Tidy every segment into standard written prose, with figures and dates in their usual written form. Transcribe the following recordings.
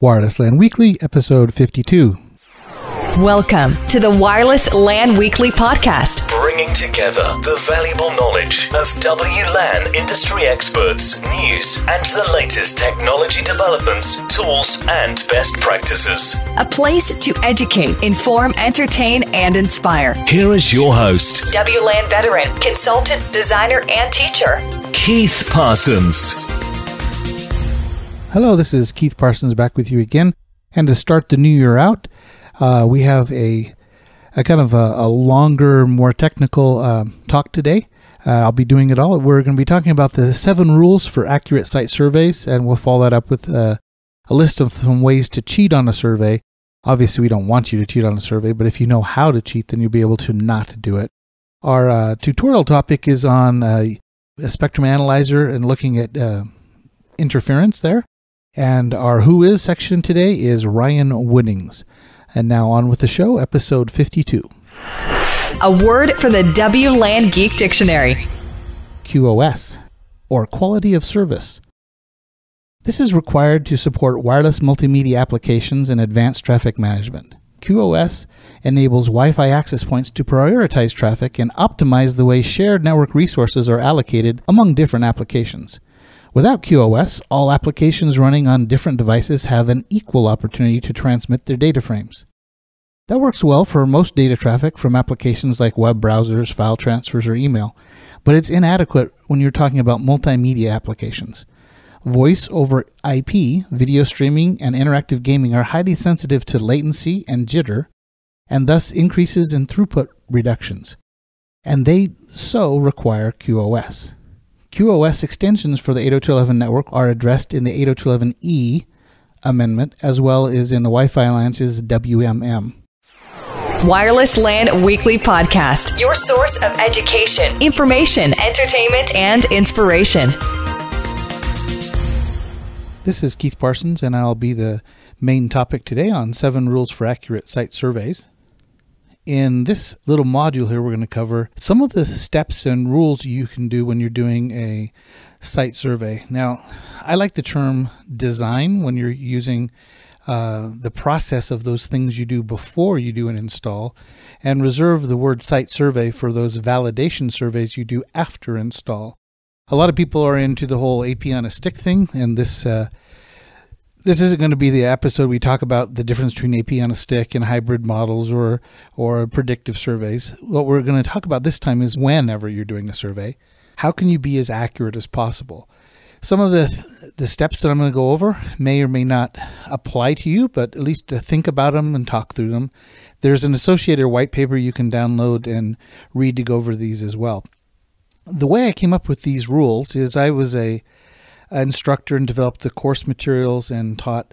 Wireless LAN Weekly, episode 52. Welcome to the Wireless LAN Weekly podcast, bringing together the valuable knowledge of WLAN industry experts, news, and the latest technology developments, tools, and best practices. A place to educate, inform, entertain, and inspire. Here is your host, WLAN veteran, consultant, designer, and teacher, Keith Parsons. Hello, this is Keith Parsons back with you again. And to start the new year out, we have a kind of a longer, more technical talk today. I'll be doing it all. We're going to be talking about the 7 rules for accurate site surveys, and we'll follow that up with a list of some ways to cheat on a survey. Obviously, we don't want you to cheat on a survey, but if you know how to cheat, then you'll be able to not do it. Our tutorial topic is on a spectrum analyzer and looking at interference there. And our WhoIs section today is Ryan Woodings. And now on with the show, episode 52. A word for the WLAN Geek Dictionary. QoS, or quality of service. This is required to support wireless multimedia applications and advanced traffic management. QoS enables Wi-Fi access points to prioritize traffic and optimize the way shared network resources are allocated among different applications. Without QoS, all applications running on different devices have an equal opportunity to transmit their data frames. That works well for most data traffic from applications like web browsers, file transfers, or email, but it's inadequate when you're talking about multimedia applications. Voice over IP, video streaming, and interactive gaming are highly sensitive to latency and jitter, and thus increases in throughput reductions, and they so require QoS. QoS extensions for the 802.11 network are addressed in the 802.11e amendment, as well as in the Wi-Fi Alliance's WMM. Wireless LAN Weekly Podcast, your source of education, information, entertainment, and inspiration. This is Keith Parsons, and I'll be the main topic today on 7 rules for accurate site surveys. In this little module here, we're going to cover some of the steps and rules you can do when you're doing a site survey. Now, I like the term design when you're using the process of those things you do before you do an install, and reserve the word site survey for those validation surveys you do after install. A lot of people are into the whole AP on a stick thing, and this isn't going to be the episode we talk about the difference between AP on a stick and hybrid models or predictive surveys. What we're going to talk about this time is whenever you're doing a survey, how can you be as accurate as possible? Some of the steps that I'm going to go over may or may not apply to you, but at least to think about them and talk through them. There's an associated white paper you can download and read to go over these as well. The way I came up with these rules is I was an instructor and developed the course materials and taught,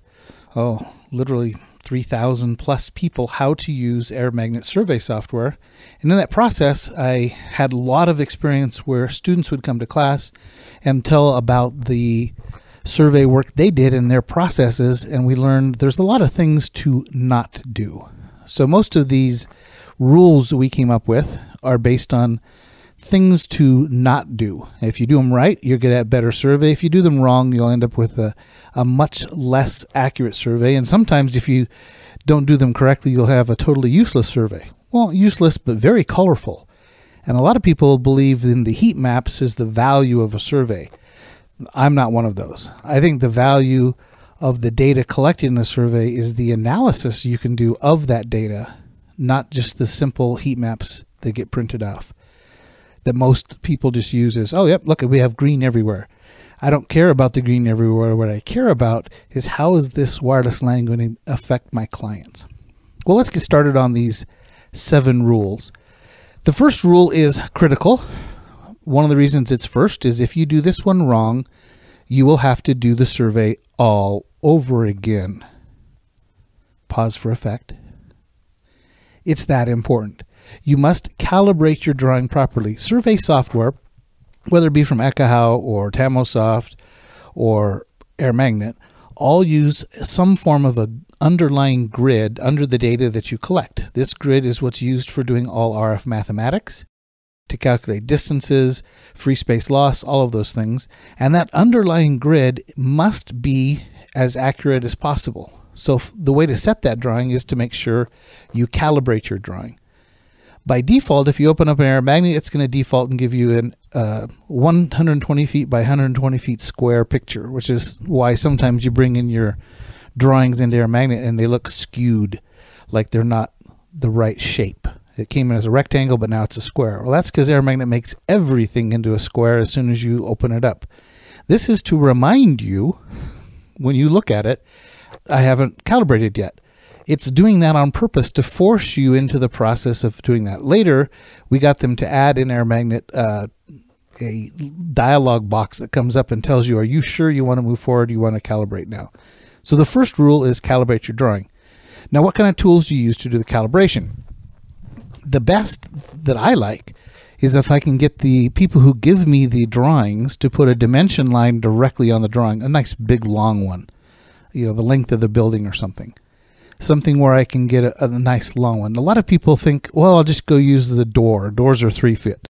literally 3,000 plus people how to use air magnet survey software. And in that process, I had a lot of experience where students would come to class and tell about the survey work they did in their processes, and we learned there's a lot of things to not do. So most of these rules that we came up with are based on things to not do. If you do them right, you'll get a better survey. If you do them wrong, you'll end up with a much less accurate survey. And sometimes if you don't do them correctly, you'll have a totally useless survey. Well, useless, but very colorful. And a lot of people believe in the heat maps as the value of a survey. I'm not one of those. I think the value of the data collected in a survey is the analysis you can do of that data, not just the simple heat maps that get printed off that most people just use as, oh, yep, look, we have green everywhere. I don't care about the green everywhere. What I care about is how is this wireless LAN going to affect my clients? Well, let's get started on these 7 rules. The first rule is critical. One of the reasons it's first is if you do this one wrong, you will have to do the survey all over again. Pause for effect. It's that important. You must calibrate your drawing properly. Survey software, whether it be from Ekahau or Tamosoft or Air Magnet, all use some form of an underlying grid under the data that you collect. This grid is what's used for doing all RF mathematics, to calculate distances, free space loss, all of those things. And that underlying grid must be as accurate as possible. So the way to set that drawing is to make sure you calibrate your drawing. By default, if you open up an air magnet, it's going to default and give you an 120 feet by 120 feet square picture, which is why sometimes you bring in your drawings into air magnet and they look skewed, like they're not the right shape. It came in as a rectangle, but now it's a square. Well, that's because air magnet makes everything into a square as soon as you open it up. This is to remind you, when you look at it, I haven't calibrated yet. It's doing that on purpose to force you into the process of doing that. Later, we got them to add in air magnet a dialog box that comes up and tells you, are you sure you want to move forward? You want to calibrate now. So the first rule is calibrate your drawing. Now, what kind of tools do you use to do the calibration? The best that I like is if I can get the people who give me the drawings to put a dimension line directly on the drawing, a nice big long one, the length of the building or something. Something where I can get a nice long one. A lot of people think, well, I'll just go use the door. Doors are 3 feet.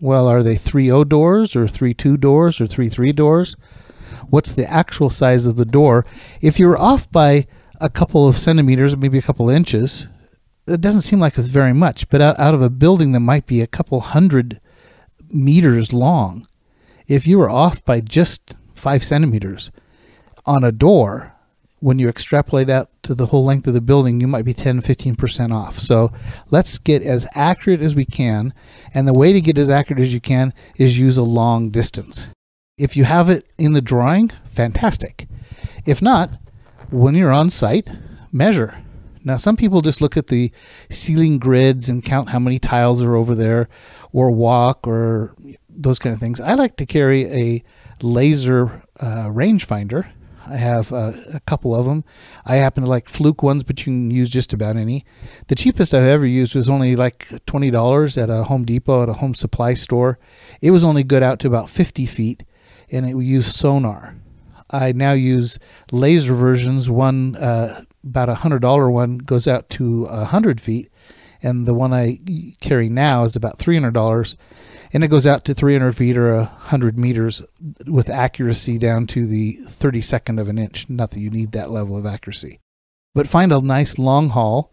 Well, are they 3.0 doors or 3.2 doors or 3.3 doors? What's the actual size of the door? If you're off by a couple of centimeters, maybe a couple of inches, it doesn't seem like it's very much, but out of a building that might be a couple 100 meters long, if you were off by just 5 centimeters on a door, when you extrapolate out to the whole length of the building, you might be 10-15% off. So let's get as accurate as we can, and the way to get as accurate as you can is use a long distance. If you have it in the drawing, fantastic. If not, when you're on site, measure. Now, some people just look at the ceiling grids and count how many tiles are over there, or walk, or those kind of things. I like to carry a laser rangefinder. I have a couple of them. I happen to like fluke ones, but you can use just about any. The cheapest I've ever used was only like $20 at a Home Depot, at a home supply store. It was only good out to about 50 feet, and it would use sonar. I now use laser versions. One, about $100 one, goes out to 100 feet, and the one I carry now is about $300. And it goes out to 300 feet or 100 meters with accuracy down to the 32nd of an inch. Not that you need that level of accuracy. But find a nice long haul,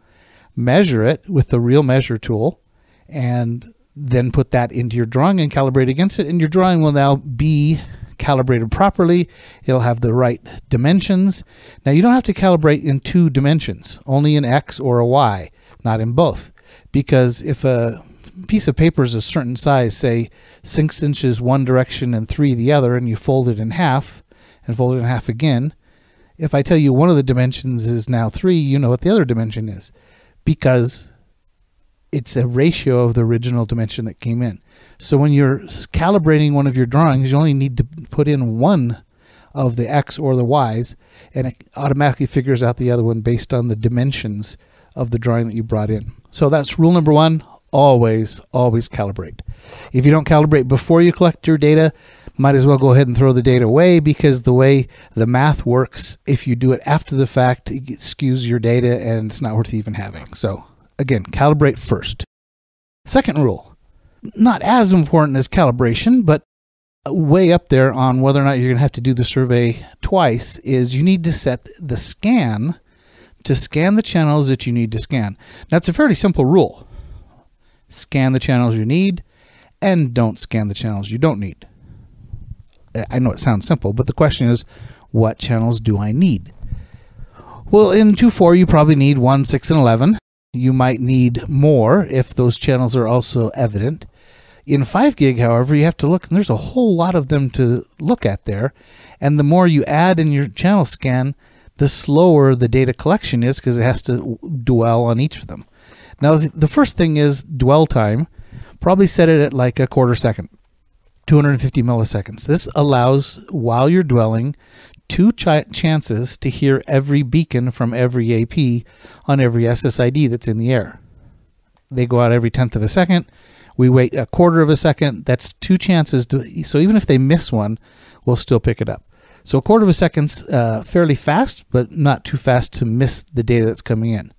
measure it with the real measure tool, and then put that into your drawing and calibrate against it. And your drawing will now be calibrated properly. It'll have the right dimensions. Now, you don't have to calibrate in 2 dimensions, only in X or a Y, not in both. Because if a piece of paper is a certain size, say 6 inches one direction and 3 the other, and you fold it in half and fold it in half again, if I tell you one of the dimensions is now 3, you know what the other dimension is, because it's a ratio of the original dimension that came in. So when you're calibrating one of your drawings, you only need to put in one of the X or the Y's, and it automatically figures out the other one based on the dimensions of the drawing that you brought in. So that's rule number 1. Always calibrate. If you don't calibrate before you collect your data, might as well go ahead and throw the data away, because the way the math works, if you do it after the fact, it skews your data and it's not worth even having. So again, calibrate first. Second rule, not as important as calibration, but way up there on whether or not you're going to have to do the survey twice, is you need to set the scan to scan the channels that you need to scan. Now, it's a fairly simple rule. Scan the channels you need, and don't scan the channels you don't need. I know it sounds simple, but the question is, what channels do I need? Well, in 2.4, you probably need 1, 6, and 11. You might need more if those channels are also evident. In 5 gig, however, you have to look, and there's a whole lot of them to look at there. And the more you add in your channel scan, the slower the data collection is, because it has to dwell on each of them. Now, the first thing is dwell time. Probably set it at like a quarter second, 250 milliseconds. This allows, while you're dwelling, 2 chances to hear every beacon from every AP on every SSID that's in the air. They go out every 1/10 of a second. We wait a quarter of a second. That's 2 chances so even if they miss one, we'll still pick it up. So a quarter of a second's fairly fast, but not too fast to miss the data that's coming in.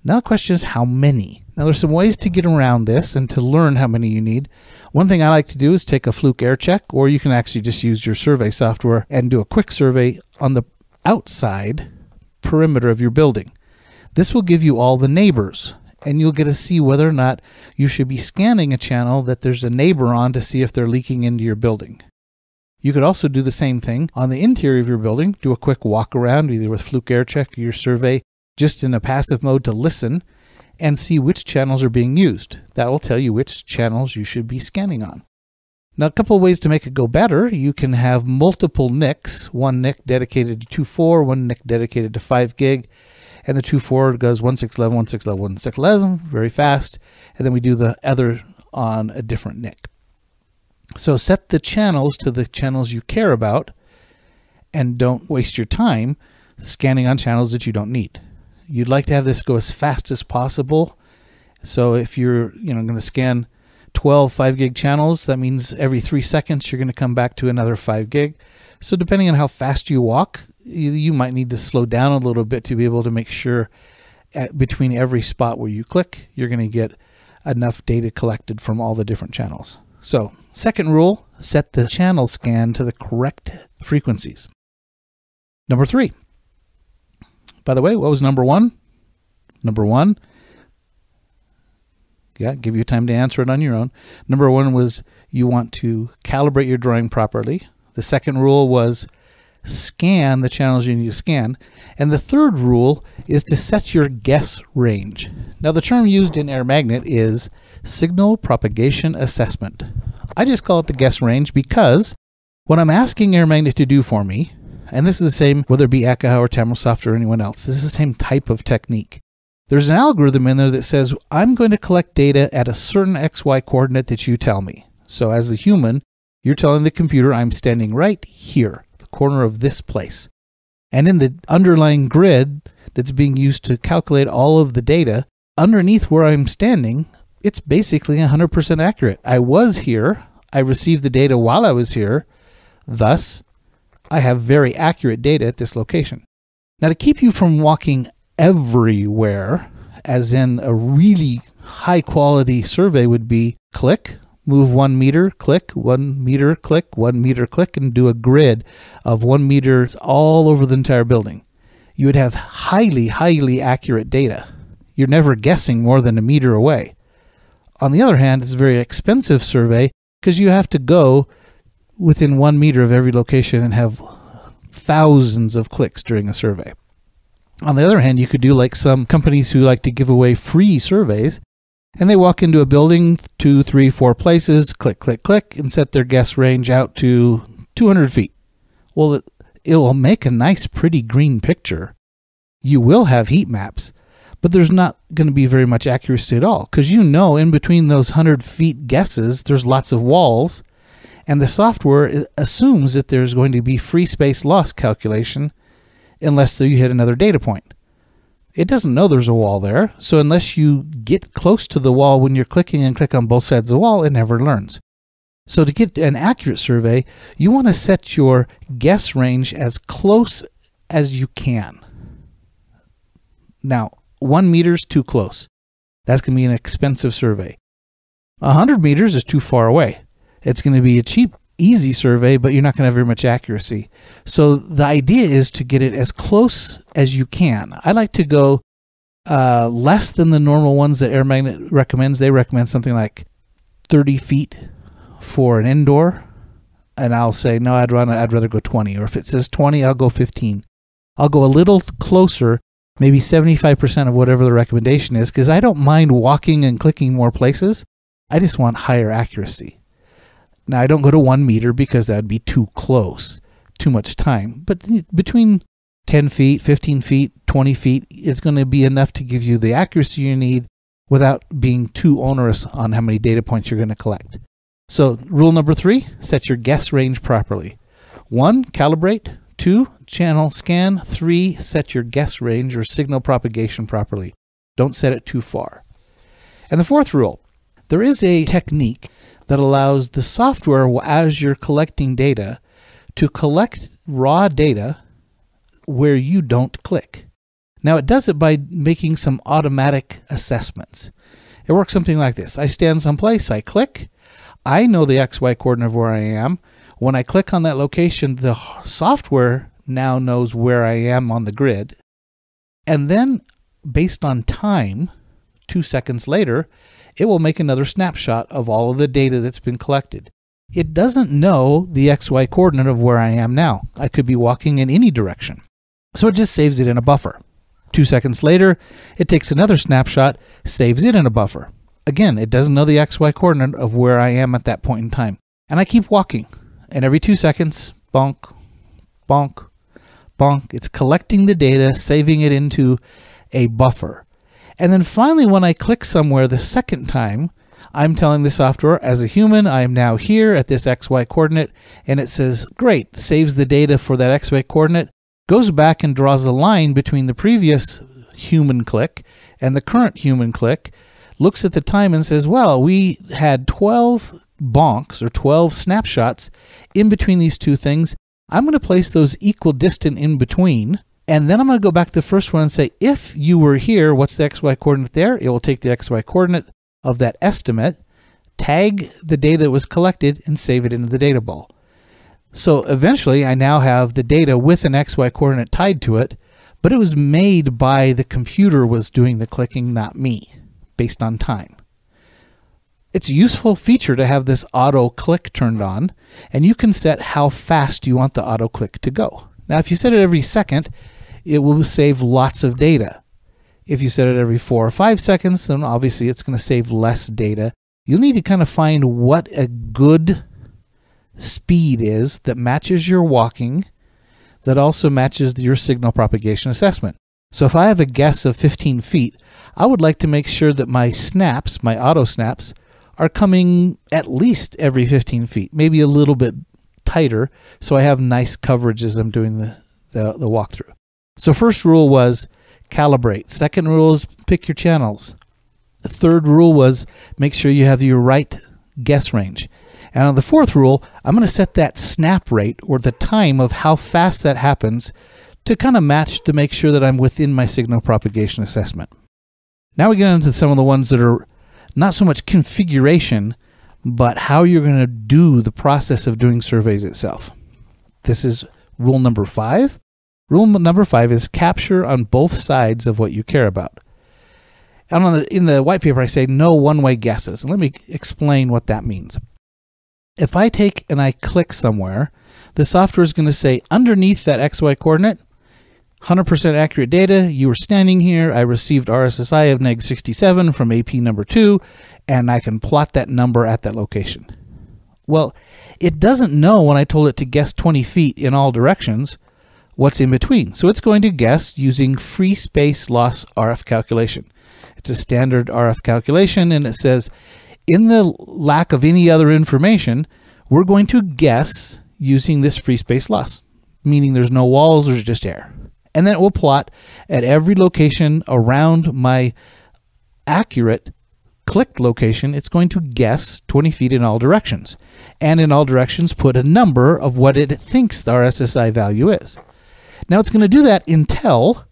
Now the question is, how many? Now there's some ways to get around this and to learn how many you need. One thing I like to do is take a fluke air check, or you can actually just use your survey software and do a quick survey on the outside perimeter of your building. This will give you all the neighbors, and you'll get to see whether or not you should be scanning a channel that there's a neighbor on to see if they're leaking into your building. You could also do the same thing on the interior of your building, do a quick walk around either with Fluke Air Check or your survey just in a passive mode to listen and see which channels are being used. That will tell you which channels you should be scanning on. Now, a couple of ways to make it go better. You can have multiple NICs, one NIC dedicated to 2.4, one NIC dedicated to 5 gig, and the 2.4 goes 1.6.11, 1.6.11, 1.6.11, very fast, and then we do the other on a different NIC. So set the channels to the channels you care about, and don't waste your time scanning on channels that you don't need. You'd like to have this go as fast as possible. So if you're going to scan 12 5 gig channels, that means every 3 seconds you're going to come back to another 5 gig. So depending on how fast you walk, you might need to slow down a little bit to be able to make sure between every spot where you click, you're going to get enough data collected from all the different channels. So second rule, set the channel scan to the correct frequencies. Number 3. By the way, what was number 1? Number 1, give you time to answer it on your own. Number 1 was you want to calibrate your drawing properly. The second rule was scan the channels you need to scan. And the third rule is to set your guess range. Now, the term used in Air Magnet is signal propagation assessment. I just call it the guess range because what I'm asking Air Magnet to do for me, and this is the same whether it be Akaha or Tamrosoft or anyone else, this is the same type of technique. There's an algorithm in there that says, I'm going to collect data at a certain XY coordinate that you tell me. So as a human, you're telling the computer, I'm standing right here, the corner of this place. And in the underlying grid that's being used to calculate all of the data, underneath where I'm standing, it's basically 100% accurate. I was here, I received the data while I was here, thus, I have very accurate data at this location. Now, to keep you from walking everywhere, as in a really high quality survey would be click, move 1 meter, click, 1 meter, click, 1 meter, click, and do a grid of 1 meter all over the entire building. You would have highly, highly accurate data. You're never guessing more than a meter away. On the other hand, it's a very expensive survey because you have to go within 1 meter of every location and have thousands of clicks during a survey. On the other hand, you could do like some companies who like to give away free surveys, and they walk into a building 2, 3, 4 places, click, click, click, and set their guess range out to 200 feet. Well, it will make a nice, pretty green picture. You will have heat maps, but there's not going to be very much accuracy at all, because in between those 100 feet guesses, there's lots of walls, and the software assumes that there's going to be free space loss calculation unless you hit another data point. It doesn't know there's a wall there, so unless you get close to the wall when you're clicking and click on both sides of the wall, it never learns. So to get an accurate survey, you want to set your guess range as close as you can. Now, 1 meter is too close. That's going to be an expensive survey. 100 meters is too far away. It's going to be a cheap, easy survey, but you're not going to have very much accuracy. So the idea is to get it as close as you can. I like to go less than the normal ones that Air Magnet recommends. They recommend something like 30 feet for an indoor, and I'll say, no, I'd rather go 20. Or if it says 20, I'll go 15. I'll go a little closer, maybe 75% of whatever the recommendation is, because I don't mind walking and clicking more places. I just want higher accuracy. Now, I don't go to 1 meter because that would be too close, too much time. But between 10 feet, 15 feet, 20 feet, it's going to be enough to give you the accuracy you need without being too onerous on how many data points you're going to collect. So, rule number 3, set your guess range properly. 1, calibrate. 2, channel scan. 3, set your guess range or signal propagation properly. Don't set it too far. And the fourth rule, there is a technique that allows the software, as you're collecting data, to collect raw data where you don't click. Now, it does it by making some automatic assessments. It works something like this. I stand someplace, I click. I know the XY coordinate of where I am. When I click on that location, the software now knows where I am on the grid. And then, based on time, 2 seconds later, it will make another snapshot of all of the data that's been collected. It doesn't know the XY coordinate of where I am now. I could be walking in any direction. So it just saves it in a buffer. 2 seconds later, it takes another snapshot, saves it in a buffer. Again, it doesn't know the XY coordinate of where I am at that point in time. And I keep walking. And every 2 seconds, bonk, bonk, bonk. It's collecting the data, saving it into a buffer. And then finally, when I click somewhere the second time, I'm telling the software, as a human, I am now here at this XY coordinate, and it says, great, saves the data for that XY coordinate, goes back and draws a line between the previous human click and the current human click, looks at the time and says, well, we had 12 bonks or 12 snapshots in between these two things. I'm going to place those equal distant in between, and then I'm going to go back to the first one and say, if you were here, what's the XY coordinate there? It will take the XY coordinate of that estimate, tag the data that was collected, and save it into the data ball. So eventually I now have the data with an XY coordinate tied to it, but it was made by the computer was doing the clicking, not me, based on time. It's a useful feature to have this auto click turned on, and you can set how fast you want the auto click to go. Now if you set it every second, it will save lots of data. If you set it every 4 or 5 seconds, then obviously it's going to save less data. You'll need to kind of find what a good speed is that matches your walking, that also matches your signal propagation assessment. So if I have a guess of 15 feet, I would like to make sure that my snaps, my auto snaps, are coming at least every 15 feet, maybe a little bit tighter, so I have nice coverage as I'm doing the walkthrough. So first rule was calibrate. Second rule is pick your channels. The third rule was make sure you have your right guess range. And on the fourth rule, I'm going to set that snap rate, or the time of how fast that happens, to kind of match to make sure that I'm within my signal propagation assessment. Now we get into some of the ones that are not so much configuration, but how you're going to do the process of doing surveys itself. This is rule number 5. Rule number 5 is capture on both sides of what you care about. And in the white paper, I say no one-way guesses. And let me explain what that means. If I take and I click somewhere, the software is going to say underneath that XY coordinate, 100% accurate data, you were standing here, I received RSSI of -67 from AP number 2, and I can plot that number at that location. Well, it doesn't know when I told it to guess 20 feet in all directions what's in between. So it's going to guess using free space loss RF calculation. It's a standard RF calculation, and it says, in the lack of any other information, we're going to guess using this free space loss, meaning there's no walls, there's just air. And then it will plot at every location around my accurate clicked location. It's going to guess 20 feet in all directions. And in all directions, put a number of what it thinks the RSSI value is. Now it's going to do that until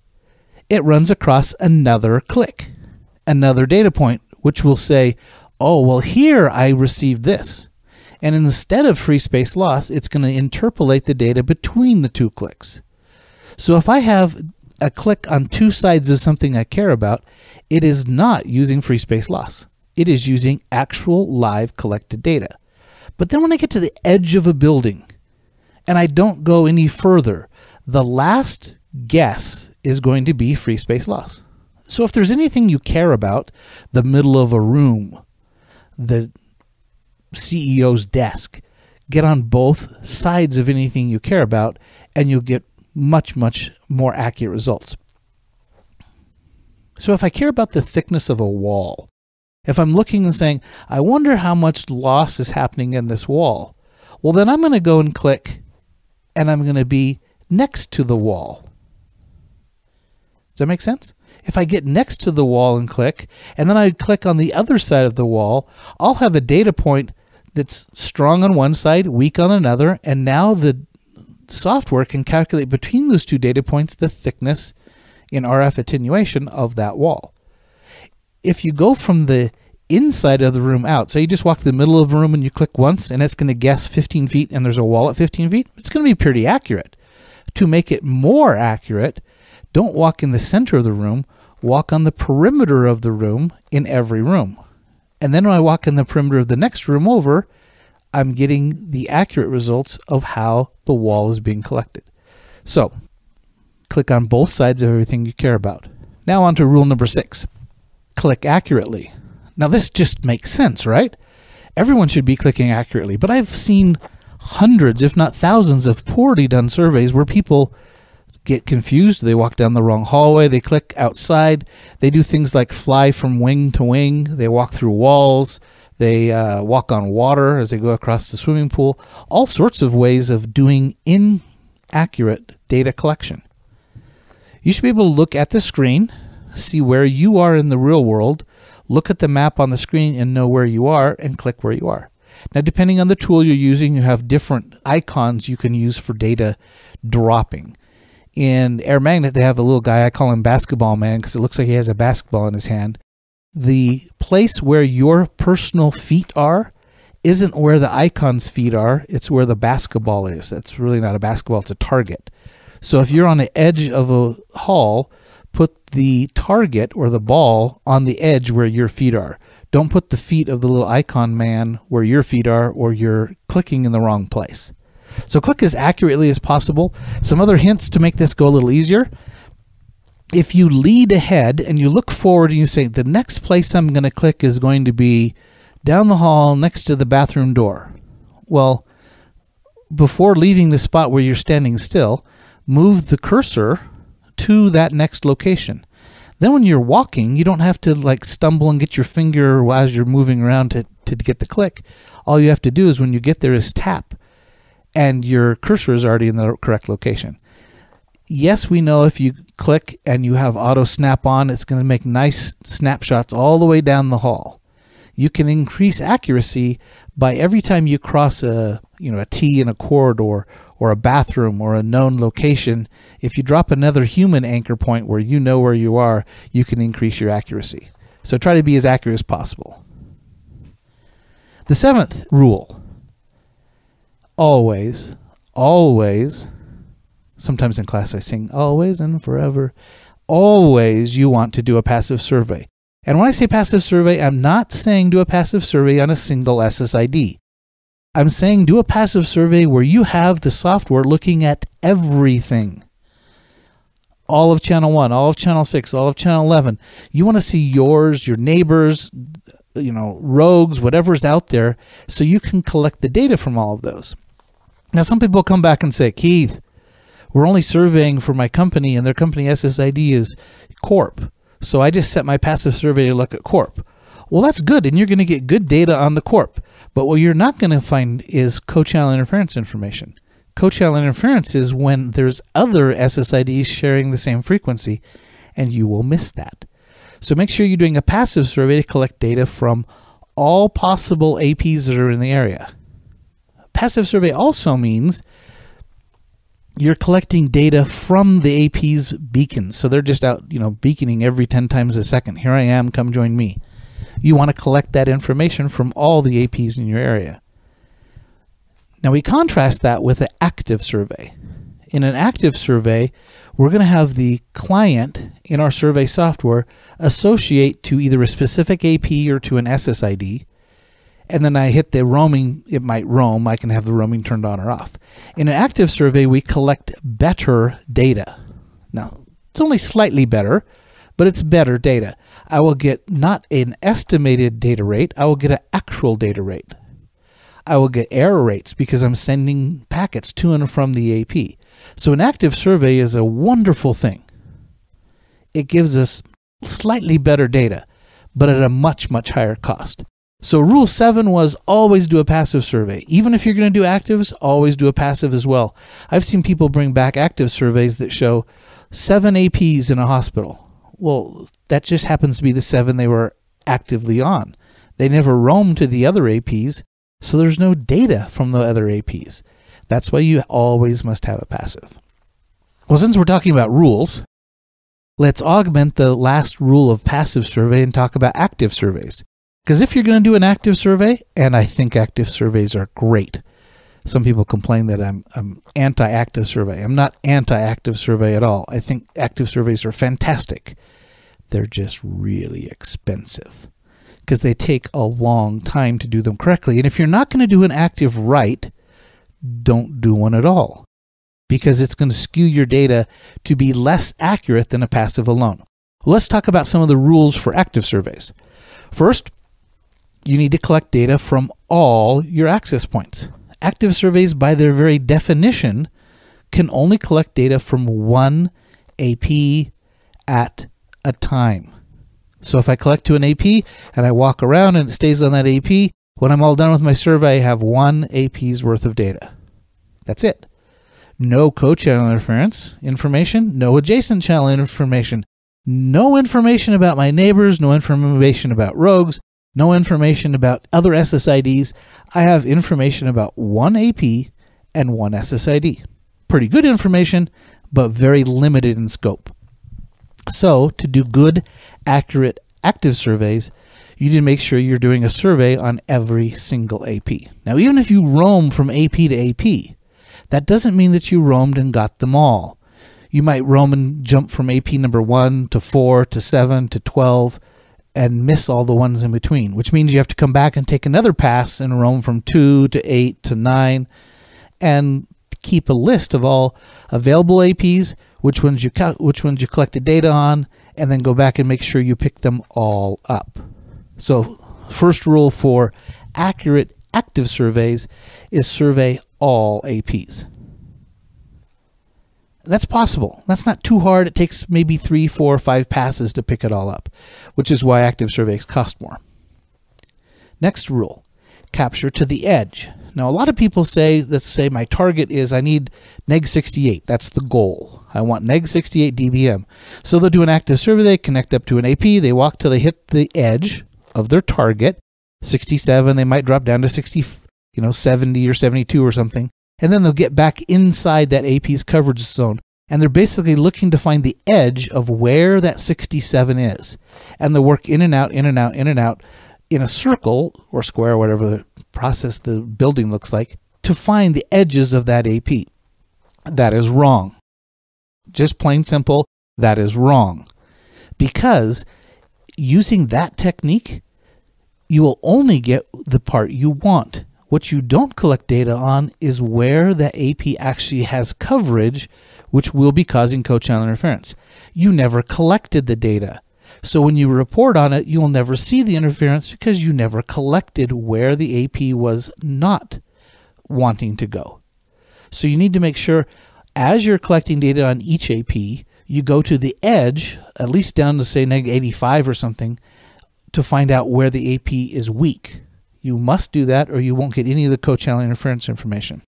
it runs across another click, another data point, which will say, oh, well, here I received this. And instead of free space loss, it's going to interpolate the data between the two clicks. So if I have a click on two sides of something I care about, it is not using free space loss. It is using actual live collected data. But then when I get to the edge of a building and I don't go any further, the last guess is going to be free space loss. So if there's anything you care about, the middle of a room, the CEO's desk, get on both sides of anything you care about, and you'll get much, much more accurate results. So if I care about the thickness of a wall, if I'm looking and saying, I wonder how much loss is happening in this wall, well, then I'm going to go and click, and I'm going to be next to the wall. Does that make sense? If I get next to the wall and click, and then I click on the other side of the wall, I'll have a data point that's strong on one side, weak on another, and now the software can calculate between those two data points the thickness in RF attenuation of that wall. If you go from the inside of the room out, so you just walk to the middle of the room and you click once, and it's going to guess 15 feet and there's a wall at 15 feet, it's going to be pretty accurate. To make it more accurate, Don't walk in the center of the room, walk on the perimeter of the room in every room. And then when I walk in the perimeter of the next room over, I'm getting the accurate results of how the wall is being collected. So, click on both sides of everything you care about. Now on to rule number 6. Click accurately. Now this just makes sense, right? Everyone should be clicking accurately, but I've seen hundreds, if not thousands, of poorly done surveys where people get confused. They walk down the wrong hallway, they click outside, they do things like fly from wing to wing, they walk through walls, they walk on water as they go across the swimming pool, all sorts of ways of doing inaccurate data collection. You should be able to look at the screen, see where you are in the real world, look at the map on the screen and know where you are, and click where you are. Now, depending on the tool you're using, you have different icons you can use for data dropping. In Air Magnet, they have a little guy, I call him Basketball Man because it looks like he has a basketball in his hand. The place where your personal feet are isn't where the icon's feet are, it's where the basketball is. That's really not a basketball, it's a target. So if you're on the edge of a hall, put the target or the ball on the edge where your feet are. Don't put the feet of the little icon man where your feet are, or you're clicking in the wrong place. So click as accurately as possible. Some other hints to make this go a little easier. If you lead ahead and you look forward and you say, the next place I'm going to click is going to be down the hall next to the bathroom door. Well, before leaving the spot where you're standing still, move the cursor to that next location. Then when you're walking, you don't have to like stumble and get your finger as you're moving around to get the click. All you have to do is when you get there is tap, and your cursor is already in the correct location. Yes, we know if you click and you have auto snap on, it's going to make nice snapshots all the way down the hall. You can increase accuracy by every time you cross a T in a corridor or a bathroom or a known location. If you drop another human anchor point where you know where you are, you can increase your accuracy. So try to be as accurate as possible. The 7th rule. Always, sometimes in class I sing always and forever, always you want to do a passive survey. And when I say passive survey, I'm not saying do a passive survey on a single SSID. I'm saying do a passive survey where you have the software looking at everything. All of channel 1, all of channel 6, all of channel 11. You want to see yours, your neighbors, rogues, whatever's out there, so you can collect the data from all of those. Now, some people come back and say, Keith, we're only surveying for my company, and their company SSID is Corp. So I just set my passive survey to look at Corp. Well, that's good, and you're going to get good data on the Corp. But what you're not going to find is co-channel interference information. Co-channel interference is when there's other SSIDs sharing the same frequency, and you will miss that. So make sure you're doing a passive survey to collect data from all possible APs that are in the area. Passive survey also means you're collecting data from the AP's beacons. So they're just out, beaconing every 10 times a second. Here I am, come join me. You want to collect that information from all the APs in your area. Now we contrast that with an active survey. In an active survey, we're going to have the client in our survey software associate to either a specific AP or to an SSID. And then I hit the roaming, it might roam, I can have the roaming turned on or off. In an active survey, we collect better data. Now, it's only slightly better, but it's better data. I will get not an estimated data rate, I will get an actual data rate. I will get error rates because I'm sending packets to and from the AP. So an active survey is a wonderful thing. It gives us slightly better data, but at a much, much higher cost. So rule 7 was always do a passive survey. Even if you're going to do actives, always do a passive as well. I've seen people bring back active surveys that show 7 APs in a hospital. Well, that just happens to be the 7 they were actively on. They never roamed to the other APs, so there's no data from the other APs. That's why you always must have a passive. Well, since we're talking about rules, let's augment the last rule of passive survey and talk about active surveys. Because if you're going to do an active survey, and I think active surveys are great, Some people complain that I'm anti-active survey. I'm not anti-active survey at all. I think active surveys are fantastic. They're just really expensive because they take a long time to do them correctly. And if you're not going to do an active right, don't do one at all, because it's going to skew your data to be less accurate than a passive alone. Let's talk about some of the rules for active surveys. First, you need to collect data from all your access points. Active surveys, by their very definition, can only collect data from one AP at a time. So if I collect to an AP and I walk around and it stays on that AP, when I'm all done with my survey, I have one AP's worth of data. That's it. No co-channel interference information, no adjacent channel information, no information about my neighbors, no information about rogues, no information about other SSIDs. I have information about one AP and one SSID. Pretty good information, but very limited in scope. So to do good, accurate, active surveys, you need to make sure you're doing a survey on every single AP. Now, even if you roam from AP to AP, that doesn't mean that you roamed and got them all. You might roam and jump from AP number 1 to 4 to 7 to 12 and miss all the ones in between, which means you have to come back and take another pass and roam from 2 to 8 to 9 and keep a list of all available APs, which ones you collected data on, and then go back and make sure you pick them all up. So first rule for accurate active surveys is survey all APs. That's possible. That's not too hard. It takes maybe 3, 4, 5 passes to pick it all up, which is why active surveys cost more. Next rule, capture to the edge. Now, a lot of people say, let's say my target is I need neg 68. That's the goal. I want neg 68 dBm. So they'll do an active survey, they connect up to an AP, they walk till they hit the edge of their target, 67, they might drop down to 60, 70 or 72 or something, and then they'll get back inside that AP's coverage zone, and they're basically looking to find the edge of where that 67 is, and they'll work in and out, in and out, in and out, in a circle or square, whatever the process the building looks like, to find the edges of that AP. That is wrong. Just plain simple, that is wrong. Because using that technique, you will only get the part you want. What you don't collect data on is where the AP actually has coverage, which will be causing co-channel interference. You never collected the data. So when you report on it, you'll never see the interference because you never collected where the AP was not wanting to go. So you need to make sure as you're collecting data on each AP, you go to the edge, at least down to say neg 85 or something, to find out where the AP is weak. You must do that or you won't get any of the co-channel interference information.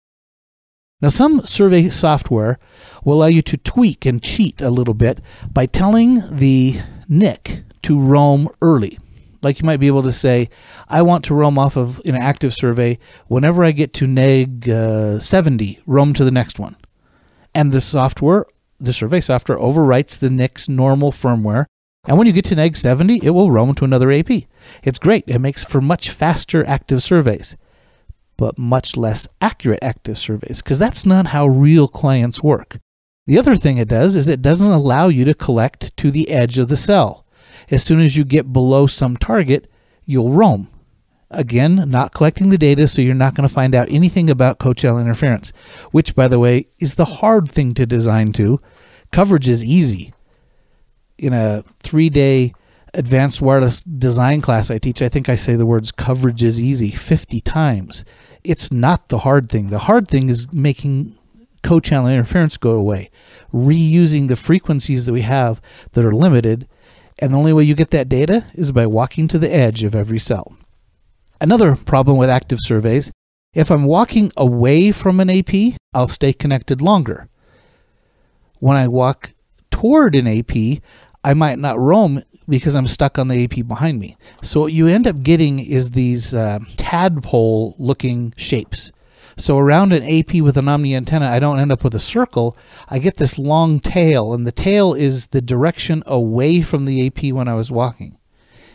Now, some survey software will allow you to tweak and cheat a little bit by telling the NIC to roam early. Like you might be able to say, I want to roam off of an active survey. Whenever I get to neg 70, roam to the next one. And the survey software overwrites the NIC's normal firmware. And when you get to neg 70, it will roam to another AP. It's great. It makes for much faster active surveys, but much less accurate active surveys, because that's not how real clients work. The other thing it does is it doesn't allow you to collect to the edge of the cell. As soon as you get below some target, you'll roam. Again, not collecting the data, so you're not going to find out anything about co-channel interference, which, by the way, is the hard thing to design to. Coverage is easy. In a 3-day advanced wireless design class I teach, I think I say the words coverage is easy 50 times. It's not the hard thing. The hard thing is making co-channel interference go away, reusing the frequencies that we have that are limited, and the only way you get that data is by walking to the edge of every cell. Another problem with active surveys, if I'm walking away from an AP, I'll stay connected longer. When I walk toward an AP, I might not roam because I'm stuck on the AP behind me. So what you end up getting is these tadpole-looking shapes. So around an AP with an omni antenna, I don't end up with a circle. I get this long tail, and the tail is the direction away from the AP when I was walking.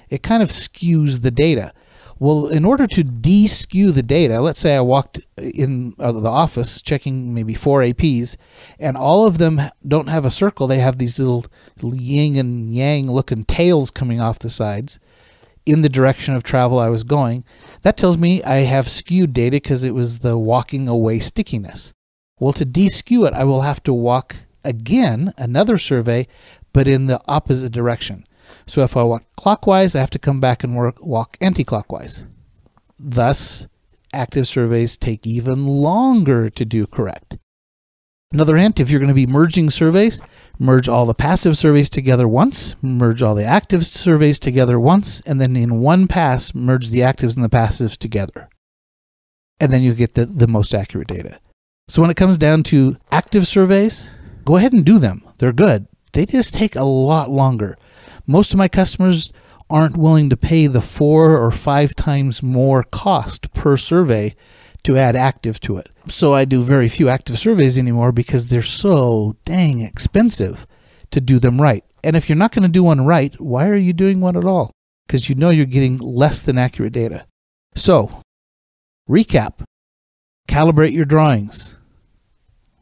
It kind of skews the data. Well, in order to de-skew the data, let's say I walked in the office checking maybe 4 APs, and all of them don't have a circle. They have these little yin and yang looking tails coming off the sides in the direction of travel I was going. That tells me I have skewed data because it was the walking away stickiness. Well, to de-skew it, I will have to walk again, another survey, but in the opposite direction. So if I walk clockwise, I have to come back and walk anti-clockwise. Thus, active surveys take even longer to do correct. Another hint, if you're going to be merging surveys, merge all the passive surveys together once, merge all the active surveys together once, and then in one pass, merge the actives and the passives together. And then you get the most accurate data. So when it comes down to active surveys, go ahead and do them. They're good. They just take a lot longer. Most of my customers aren't willing to pay the 4 or 5 times more cost per survey to add active to it. So I do very few active surveys anymore because they're so dang expensive to do them right. And if you're not going to do one right, why are you doing one at all? Because you know you're getting less than accurate data. So, recap. Calibrate your drawings.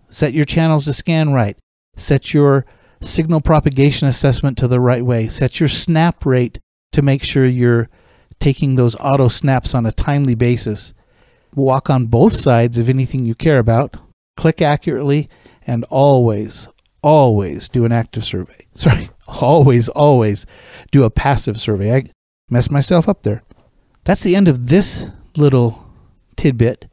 Set your channels to scan right. Set your signal propagation assessment to the right way. Set your snap rate to make sure you're taking those auto snaps on a timely basis. Walk on both sides of anything you care about. Click accurately, and always, always do an active survey. Sorry, always do a passive survey. I messed myself up there. That's the end of this little tidbit.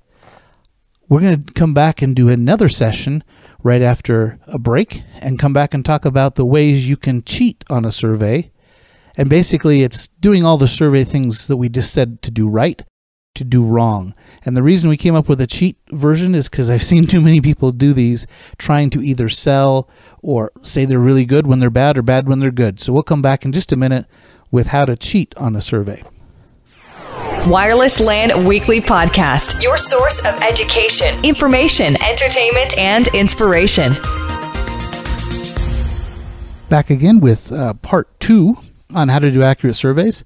We're going to come back and do another session right after a break and come back and talk about the ways you can cheat on a survey. And basically, it's doing all the survey things that we just said to do right, to do wrong. And the reason we came up with a cheat version is because I've seen too many people do these trying to either sell or say they're really good when they're bad or bad when they're good. So we'll come back in just a minute with how to cheat on a survey. Wireless LAN Weekly Podcast, your source of education, information, entertainment, and inspiration. Back again with part 2 on how to do accurate surveys.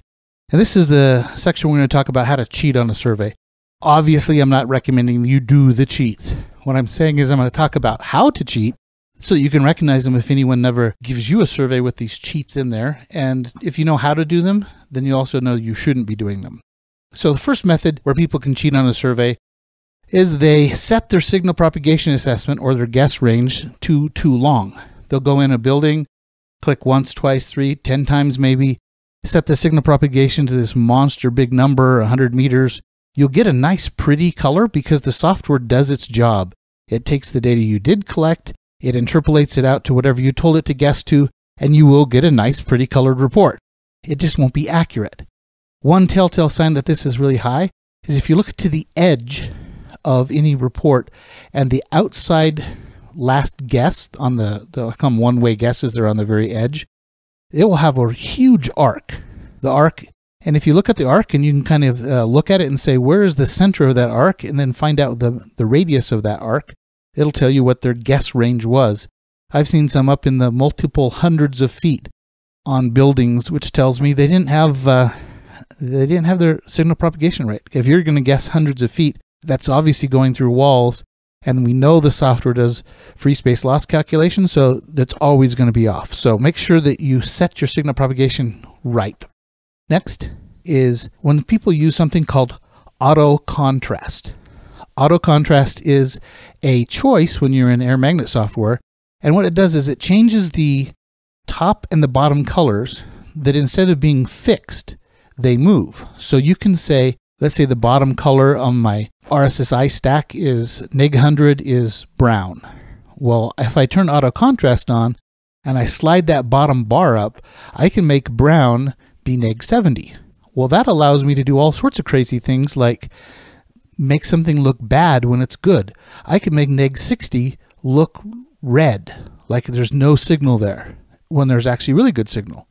And this is the section we're going to talk about how to cheat on a survey. Obviously, I'm not recommending you do the cheats. What I'm saying is I'm going to talk about how to cheat so you can recognize them if anyone never gives you a survey with these cheats in there. And if you know how to do them, then you also know you shouldn't be doing them. So the first method where people can cheat on a survey is they set their signal propagation assessment or their guess range to too long. They'll go in a building, click once, twice, 3, 10 times maybe, set the signal propagation to this monster big number, 100 meters. You'll get a nice pretty color because the software does its job. It takes the data you did collect, it interpolates it out to whatever you told it to guess to, and you will get a nice pretty colored report. It just won't be accurate. One telltale sign that this is really high is if you look to the edge of any report and the outside last guess on they'll come one-way guesses, they're on the very edge, it will have a huge arc. The arc, and if you look at the arc and you can kind of look at it and say, where is the center of that arc, and then find out the radius of that arc, it'll tell you what their guess range was. I've seen some up in the multiple hundreds of feet on buildings, which tells me they didn't have their signal propagation rate. If you're going to guess hundreds of feet, that's obviously going through walls, and we know the software does free space loss calculation, so that's always going to be off. So make sure that you set your signal propagation right. Next is when people use something called auto contrast. Auto contrast is a choice when you're in air magnet software, and what it does is it changes the top and the bottom colors that instead of being fixed, they move. So you can say, let's say the bottom color on my RSSI stack is -100 is brown. Well, if I turn auto contrast on and I slide that bottom bar up, I can make brown be -70. Well, that allows me to do all sorts of crazy things like make something look bad when it's good. I can make -60 look red, like there's no signal there, when there's actually really good signal.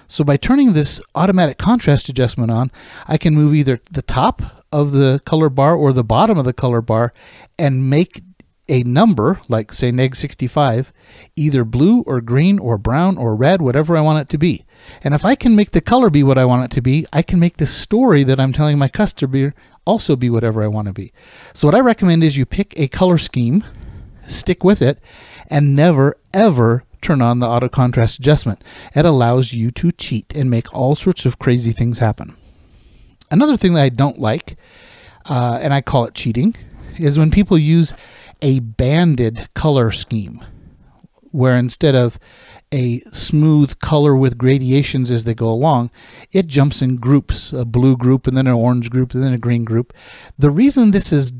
So by turning this automatic contrast adjustment on, I can move either the top of the color bar or the bottom of the color bar and make a number, like say -65, either blue or green or brown or red, whatever I want it to be. And if I can make the color be what I want it to be, I can make the story that I'm telling my customer also be whatever I want to be. So what I recommend is you pick a color scheme, stick with it, and never ever turn on the auto contrast adjustment. It allows you to cheat and make all sorts of crazy things happen. Another thing that I don't like, and I call it cheating, is when people use a banded color scheme, where instead of a smooth color with gradations as they go along, it jumps in groups, a blue group and then an orange group and then a green group. The reason this is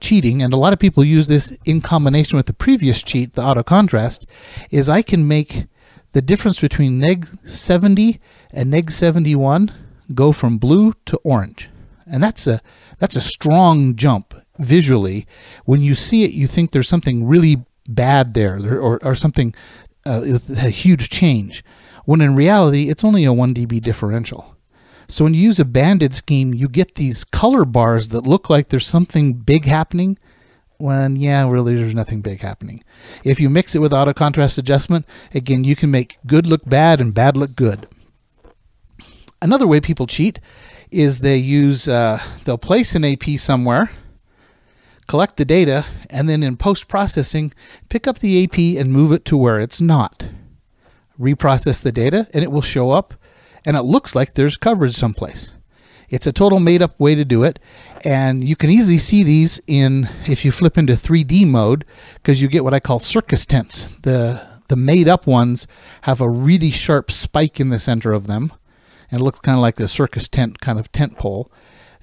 cheating, and a lot of people use this in combination with the previous cheat, the auto contrast, is I can make the difference between -70 and -71 go from blue to orange. And that's a strong jump visually. When you see it, you think there's something really bad there, or something, a huge change, when in reality it's only a 1 dB differential. So when you use a banded scheme, you get these color bars that look like there's something big happening, when yeah, really there's nothing big happening. If you mix it with auto contrast adjustment, again, you can make good look bad and bad look good. Another way people cheat is they use, they'll place an AP somewhere, collect the data, and then in post-processing, pick up the AP and move it to where it's not. Reprocess the data, and it will show up, and it looks like there's coverage someplace. It's a total made-up way to do it, and you can easily see these if you flip into 3D mode, because you get what I call circus tents. The made-up ones have a really sharp spike in the center of them, and it looks kind of like the circus tent kind of tent pole.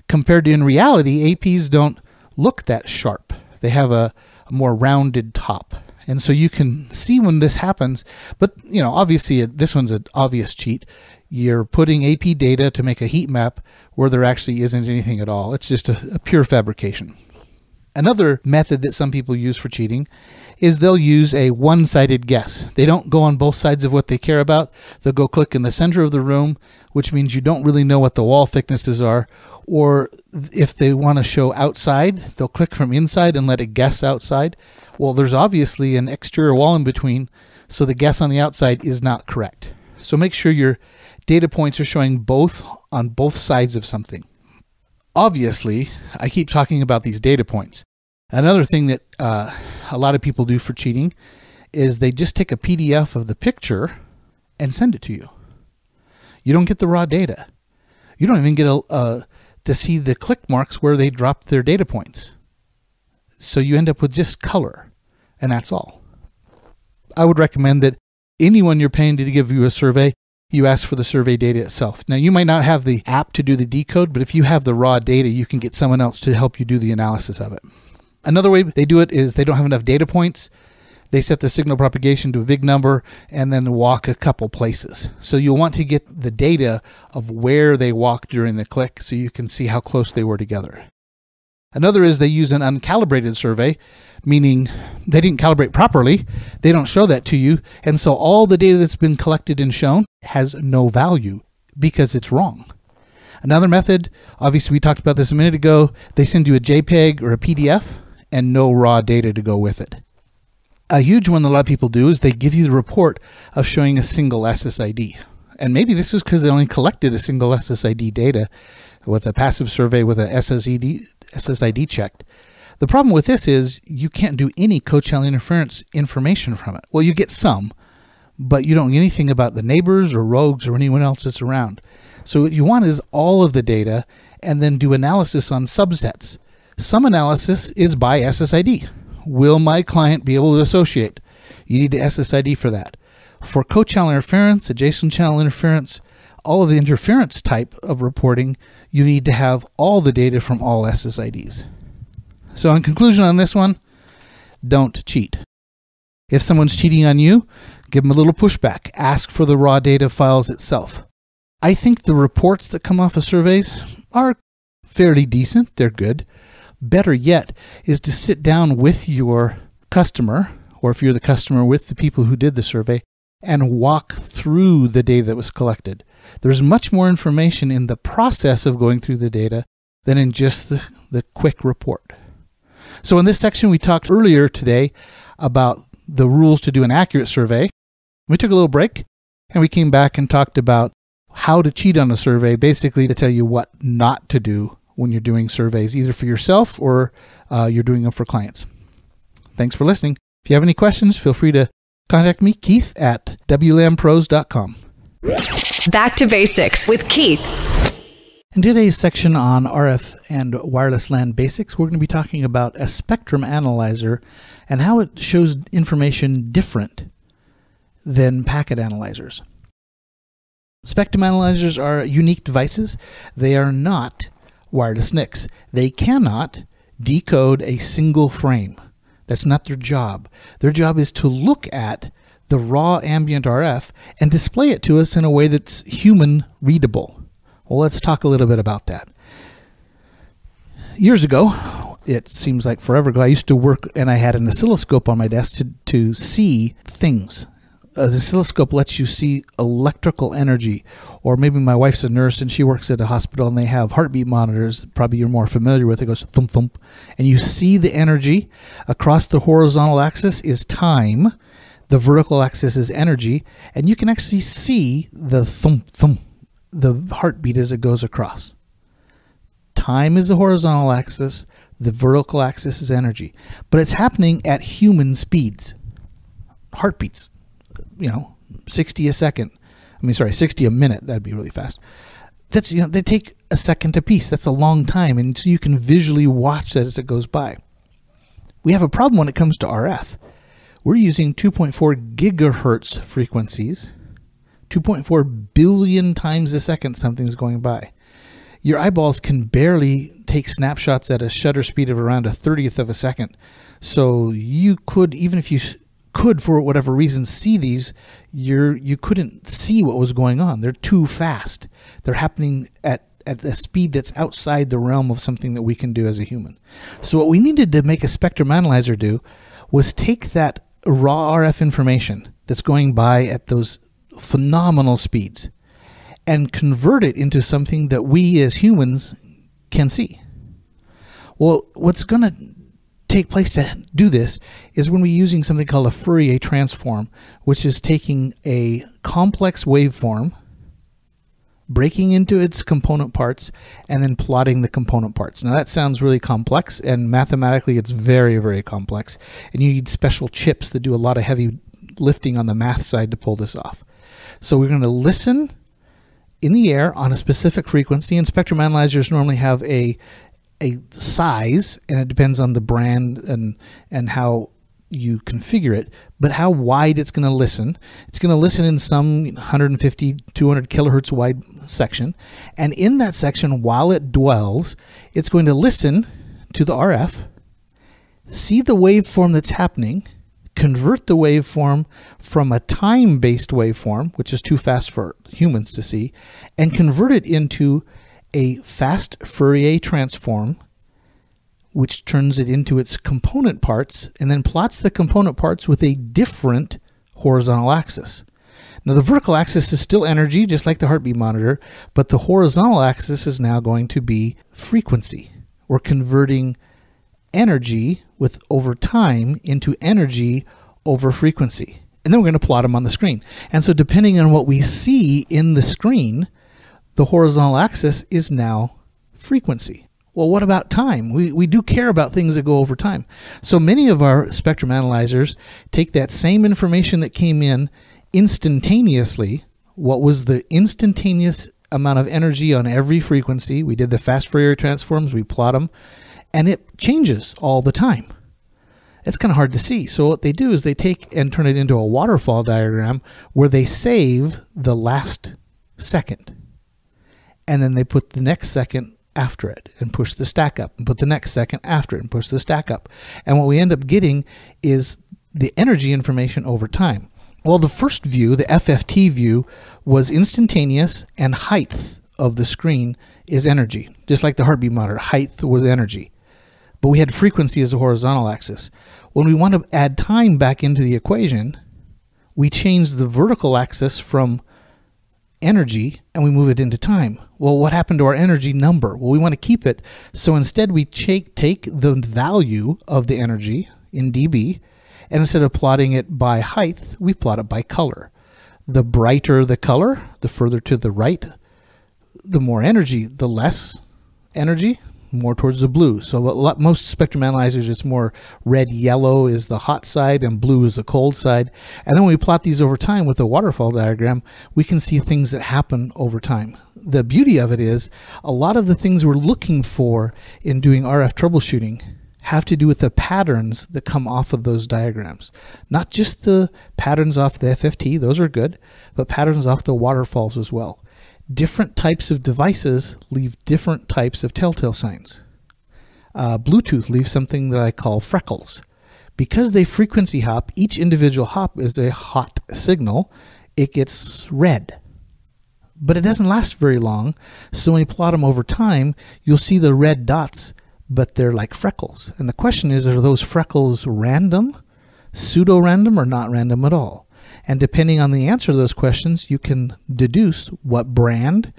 Compared to in reality, APs don't look that sharp. They have a more rounded top. And so you can see when this happens, but you know, obviously this one's an obvious cheat. You're putting AP data to make a heat map where there actually isn't anything at all. It's just a pure fabrication. Another method that some people use for cheating is they'll use a one-sided guess. They don't go on both sides of what they care about. They'll go click in the center of the room, which means you don't really know what the wall thicknesses are. Or if they want to show outside, they'll click from inside and let it guess outside. Well, there's obviously an exterior wall in between, so the guess on the outside is not correct. So make sure your data points are showing both on both sides of something. Obviously, I keep talking about these data points. Another thing that a lot of people do for cheating is they just take a PDF of the picture and send it to you. You don't get the raw data. You don't even get to see the click marks where they dropped their data points. So you end up with just color, and that's all. I would recommend that anyone you're paying to give you a survey, you ask for the survey data itself. Now, you might not have the app to do the decode, but if you have the raw data, you can get someone else to help you do the analysis of it. Another way they do it is they don't have enough data points. They set the signal propagation to a big number and then walk a couple places. So you'll want to get the data of where they walked during the click so you can see how close they were together. Another is they use an uncalibrated survey, meaning they didn't calibrate properly. They don't show that to you. And so all the data that's been collected and shown has no value because it's wrong. Another method, obviously we talked about this a minute ago, they send you a JPEG or a PDF and no raw data to go with it. A huge one that a lot of people do is they give you the report of showing a single SSID. And maybe this is because they only collected a single SSID data with a passive survey with a SSID checked. The problem with this is you can't do any co-channel interference information from it. Well, you get some, but you don't get anything about the neighbors or rogues or anyone else that's around. So what you want is all of the data and then do analysis on subsets. Some analysis is by SSID. Will my client be able to associate? You need the SSID for that. For co-channel interference, adjacent channel interference, all of the interference type of reporting, you need to have all the data from all SSIDs. So in conclusion on this one, don't cheat. If someone's cheating on you, give them a little pushback. Ask for the raw data files itself. I think the reports that come off of surveys are fairly decent. They're good. Better yet is to sit down with your customer, or if you're the customer, with the people who did the survey, and walk through the data that was collected. There's much more information in the process of going through the data than in just the quick report. So in this section, we talked earlier today about the rules to do an accurate survey. We took a little break and we came back and talked about how to cheat on a survey, basically to tell you what not to do when you're doing surveys, either for yourself or you're doing them for clients. Thanks for listening. If you have any questions, feel free to contact me, Keith, at WLANpros.com. Back to basics with Keith. In today's section on RF and wireless LAN basics, we're going to be talking about a spectrum analyzer and how it shows information different than packet analyzers. Spectrum analyzers are unique devices. They are not wireless NICs. They cannot decode a single frame. That's not their job. Their job is to look at the raw ambient RF and display it to us in a way that's human readable. Well, let's talk a little bit about that. Years ago, it seems like forever ago, I used to work and I had an oscilloscope on my desk to see things. The oscilloscope lets you see electrical energy, or maybe my wife's a nurse and she works at a hospital and they have heartbeat monitors, probably you're more familiar with. It goes thump thump, and you see the energy. Across the horizontal axis is time, the vertical axis is energy, and you can actually see the thump thump, the heartbeat as it goes across. Time is the horizontal axis, the vertical axis is energy, but it's happening at human speeds. Heartbeats, 60 a second. 60 a minute. That'd be really fast. That's, they take a second a piece. That's a long time, and so you can visually watch that as it goes by. We have a problem when it comes to RF. We're using 2.4 gigahertz frequencies. 2.4 billion times a second something's going by. Your eyeballs can barely take snapshots at a shutter speed of around 1/30th of a second. So you could, even if you could for whatever reason see these, you couldn't see what was going on. They're too fast. They're happening at a speed that's outside the realm of something that we can do as a human. So what we needed to make a spectrum analyzer do was take that raw RF information that's going by at those phenomenal speeds and convert it into something that we as humans can see. Well, what's going to take place to do this is when we're using something called a Fourier Transform, which is taking a complex waveform, breaking into its component parts, and then plotting the component parts. Now that sounds really complex, and mathematically it's very, very complex, and you need special chips that do a lot of heavy lifting on the math side to pull this off. So we're going to listen in the air on a specific frequency, and spectrum analyzers normally have a size, and it depends on the brand and how you configure it, but how wide it's going to listen. It's going to listen in some 150, 200 kilohertz wide section, and in that section, while it dwells, it's going to listen to the RF, see the waveform that's happening, convert the waveform from a time-based waveform, which is too fast for humans to see, and convert it into a fast Fourier transform, which turns it into its component parts and then plots the component parts with a different horizontal axis. Now the vertical axis is still energy, just like the heartbeat monitor, but the horizontal axis is now going to be frequency. We're converting energy over time into energy over frequency. And then we're going to plot them on the screen. And so depending on what we see in the screen, the horizontal axis is now frequency. Well, what about time? We do care about things that go over time. So many of our spectrum analyzers take that same information that came in instantaneously. What was the instantaneous amount of energy on every frequency? We did the fast Fourier transforms, we plot them, and it changes all the time. It's kind of hard to see. So what they do is they take and turn it into a waterfall diagram where they save the last second. And then they put the next second after it and push the stack up, and put the next second after it and push the stack up. And what we end up getting is the energy information over time. Well, the first view, the FFT view, was instantaneous, and height of the screen is energy. Just like the heartbeat monitor, height was energy. But we had frequency as a horizontal axis. When we want to add time back into the equation, we changed the vertical axis from energy and we move it into time. Well, what happened to our energy number? Well, we want to keep it. So instead we take the value of the energy in dB, and instead of plotting it by height, we plot it by color. The brighter the color, the further to the right, the more energy. The less energy, more towards the blue. So most spectrum analyzers, it's more red-yellow is the hot side and blue is the cold side. And then when we plot these over time with a waterfall diagram, we can see things that happen over time. The beauty of it is a lot of the things we're looking for in doing RF troubleshooting have to do with the patterns that come off of those diagrams. Not just the patterns off the FFT, those are good, but patterns off the waterfalls as well. Different types of devices leave different types of telltale signs. Bluetooth leaves something that I call freckles. Because they frequency hop, each individual hop is a hot signal, it gets red. But it doesn't last very long, so when you plot them over time, you'll see the red dots, but they're like freckles. And the question is, are those freckles random, pseudo-random, or not random at all? And depending on the answer to those questions, you can deduce what brand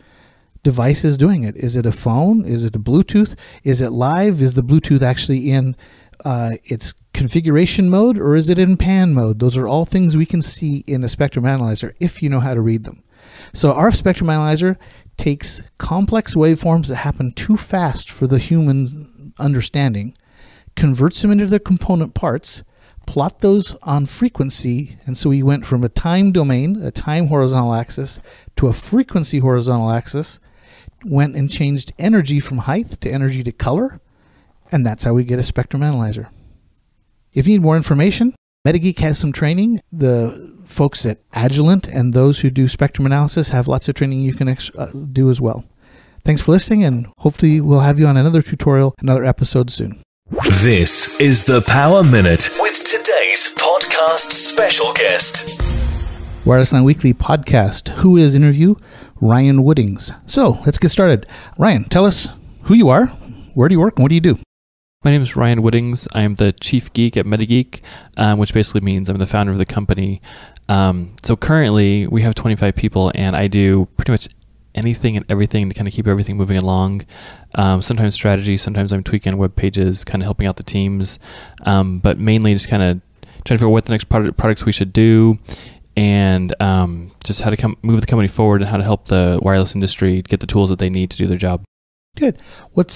device is doing it. Is it a phone? Is it a Bluetooth? Is it live? Is the Bluetooth actually in its configuration mode, or is it in pan mode? Those are all things we can see in a spectrum analyzer if you know how to read them. So our spectrum analyzer takes complex waveforms that happen too fast for the human understanding, converts them into their component parts, plot those on frequency, and so we went from a time domain, a time horizontal axis, to a frequency horizontal axis, went and changed energy from height to energy to color, and that's how we get a spectrum analyzer. If you need more information, MetaGeek has some training. The folks at Agilent and those who do spectrum analysis have lots of training you can do as well. Thanks for listening, and hopefully we'll have you on another tutorial, another episode soon. This is the Power Minute with today's podcast special guest. Wireless LAN Weekly podcast, WhoIs interview, Ryan Woodings. So let's get started. Ryan, tell us who you are, where do you work, and what do you do? My name is Ryan Woodings. I am the chief geek at MetaGeek, which basically means I'm the founder of the company. So currently we have 25 people, and I do pretty much anything and everything to kind of keep everything moving along. Sometimes strategy, sometimes I'm tweaking web pages, kind of helping out the teams, but mainly just kind of trying to figure out what the next products we should do, and just how to move the company forward and how to help the wireless industry get the tools that they need to do their job. Good.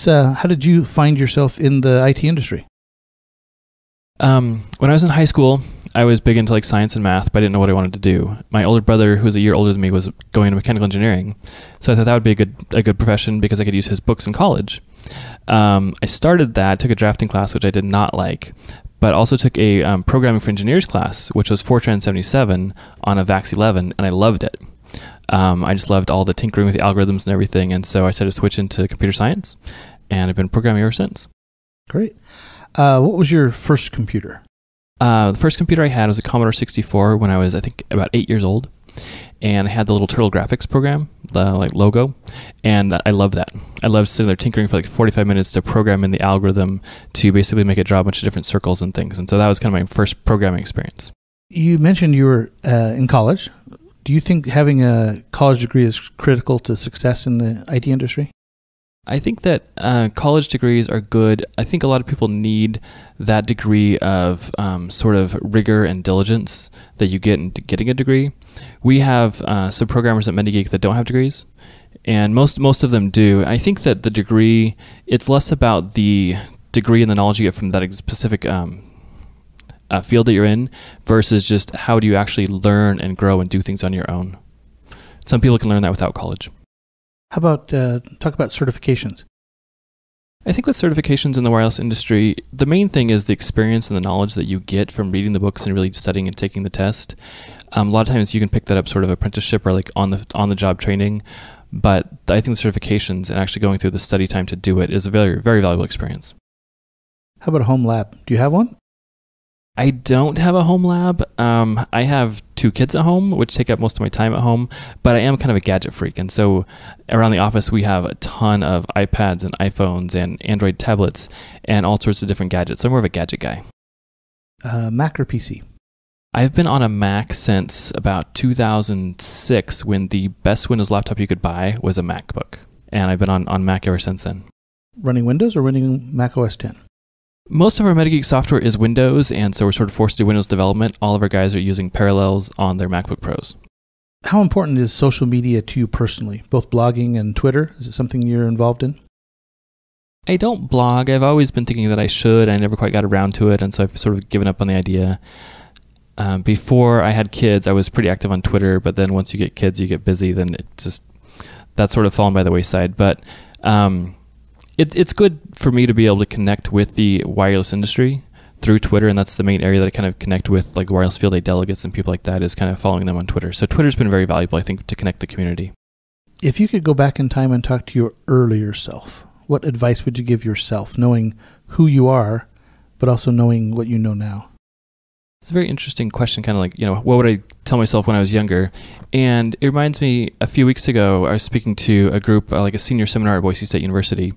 How did you find yourself in the IT industry? When I was in high school, I was big into like science and math, but I didn't know what I wanted to do. My older brother, who was a year older than me, was going into mechanical engineering. So I thought that would be a good profession because I could use his books in college. I started that, took a drafting class, which I did not like, but also took a programming for engineers class, which was Fortran 77 on a VAX 11, and I loved it. I just loved all the tinkering with the algorithms and everything, and so I decided to switch into computer science, and I've been programming ever since. Great. What was your first computer? The first computer I had was a Commodore 64 when I was, I think, about 8 years old, and I had the little Turtle Graphics program, the logo, and I loved that. I loved sitting there tinkering for like 45 minutes to program in the algorithm to basically make it draw a bunch of different circles and things, and so that was kind of my first programming experience. You mentioned you were in college. Do you think having a college degree is critical to success in the IT industry? I think that college degrees are good. I think a lot of people need that degree of sort of rigor and diligence that you get in getting a degree. We have some programmers at MetaGeek that don't have degrees, and most of them do. I think that the degree, it's less about the degree and the knowledge you get from that specific field that you're in versus just how do you actually learn and grow and do things on your own. Some people can learn that without college. How about talk about certifications? I think with certifications in the wireless industry, the main thing is the experience and the knowledge that you get from reading the books and really studying and taking the test. A lot of times you can pick that up sort of apprenticeship or like on the job training, but I think the certifications and actually going through the study time to do it is a very, very valuable experience. How about a home lab? Do you have one? I don't have a home lab. I have 2 kids at home, which take up most of my time at home, but I am kind of a gadget freak. And so around the office, we have a ton of iPads and iPhones and Android tablets and all sorts of different gadgets. So I'm more of a gadget guy. Mac or PC? I've been on a Mac since about 2006 when the best Windows laptop you could buy was a MacBook. And I've been on Mac ever since then. Running Windows or running Mac OS X? Most of our MetaGeek software is Windows, and so we're sort of forced to do Windows development. All of our guys are using Parallels on their MacBook Pros. How important is social media to you personally, both blogging and Twitter? Is it something you're involved in? I don't blog. I've always been thinking that I should. I never quite got around to it, and so I've sort of given up on the idea. Before I had kids, I was pretty active on Twitter, but then once you get kids, you get busy, then that's sort of fallen by the wayside. But it's good for me to be able to connect with the wireless industry through Twitter, and that's the main area that I kind of connect with, like wireless field day delegates and people like that, is kind of following them on Twitter. So Twitter's been very valuable, I think, to connect the community. If you could go back in time and talk to your earlier self, what advice would you give yourself, knowing who you are, but also knowing what you know now? It's a very interesting question, kind of like, what would I tell myself when I was younger? And it reminds me, a few weeks ago, I was speaking to a group, like a senior seminar at Boise State University,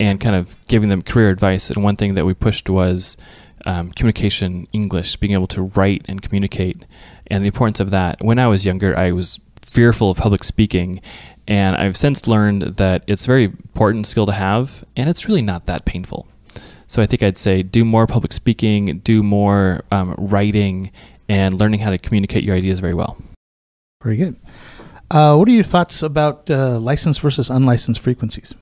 and kind of giving them career advice. And one thing that we pushed was communication, English, being able to write and communicate, and the importance of that. When I was younger, I was fearful of public speaking, and I've since learned that it's a very important skill to have, and it's really not that painful. So I think I'd say do more public speaking, do more writing, and learning how to communicate your ideas very well. Very good. What are your thoughts about licensed versus unlicensed frequencies?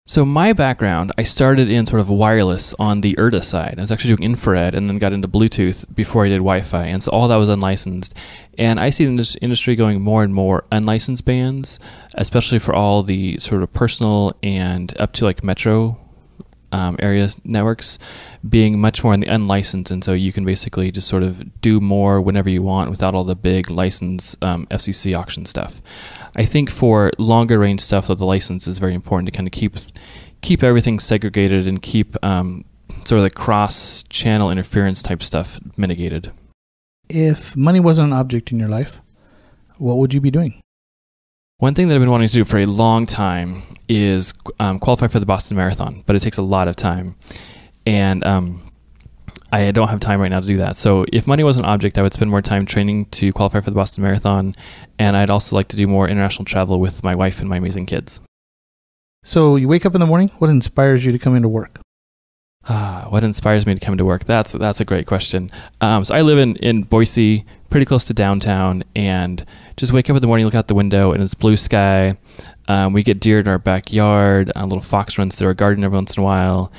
So my background, I started in sort of wireless on the IRTA side. I was actually doing infrared and then got into Bluetooth before I did Wi-Fi. And so all that was unlicensed. And I see the industry going more and more unlicensed bands, especially for all the sort of personal and up to like metro areas networks, being much more in the unlicensed. And so you can basically just sort of do more whenever you want without all the big license FCC auction stuff. I think for longer range stuff, though, the license is very important to kind of keep everything segregated and keep sort of the cross-channel interference type stuff mitigated. If money wasn't an object in your life, what would you be doing? One thing that I've been wanting to do for a long time is qualify for the Boston Marathon, but it takes a lot of time. And I don't have time right now to do that. So if money was an object, I would spend more time training to qualify for the Boston Marathon. And I'd also like to do more international travel with my wife and my amazing kids. So you wake up in the morning. What inspires you to come into work? What inspires me to come to work? That's a great question. So I live in Boise, pretty close to downtown, and just wake up in the morning, look out the window, and it's blue sky. We get deer in our backyard. A little fox runs through our garden every once in a while,